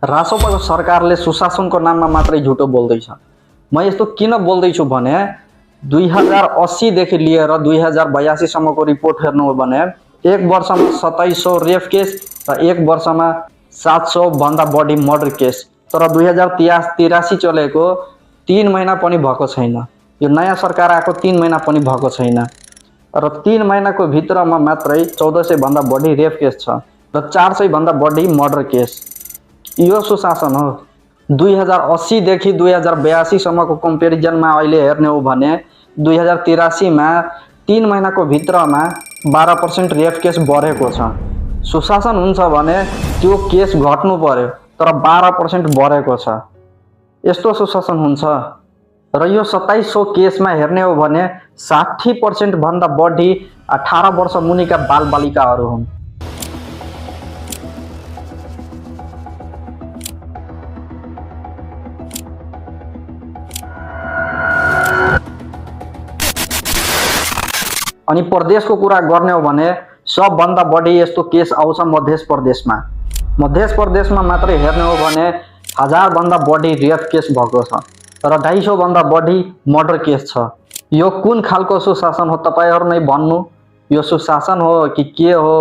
रासोपाको सरकारले सुशासनको नाममा मात्रै झुटो बोल्दैछ। म यस्तो किन बोल्दैछु भने 2080 देखि लिएर 2082 सम्मको रिपोर्ट हेर्नु हो भने एक वर्षमा 2700 रेप केस र एक वर्षमा 700 भन्दा बढी मर्डर केस। तर 2083 चलेको 3 महिना पनि भएको छैन। यो नयाँ सरकार आएको 3 महिना पनि भएको छैन र 3 महिनाको भित्रमा मात्रै 1400 भन्दा बढी रेप केस छ र 400 भन्दा बढी मर्डर केस। यो सुशासन हो। 2080 देखि 2082 सम्मको कम्पेरिजनमा अहिले हेर्ने हो भने 2083 मा 3 महिनाको भित्रमा 12% रेप केस बढेको छ। सुशासन हुन्छ भने त्यो केस घट्नु पर्यो, तर 12% बढेको छ। यस्तो सुशासन हुन्छ। र यो 2700 केसमा हेर्ने हो भने 60% भन्दा बढी 18 वर्ष मुनिका बालबालिकाहरू हुन्। अनि प्रदेशको कुरा गर्ने हो भने सबभन्दा बढी यस्तो केस आउँछ मध्य प्रदेशमा। मध्य प्रदेशमा मात्रै हेर्ने हो भने 1000 भन्दा बढी रेप केस भएको छ र 250 भन्दा बढी मर्डर केस छ। यो कुन खालको सुशासन हो? तपाईहरु नै भन्नु। यो सुशासन हो कि के हो?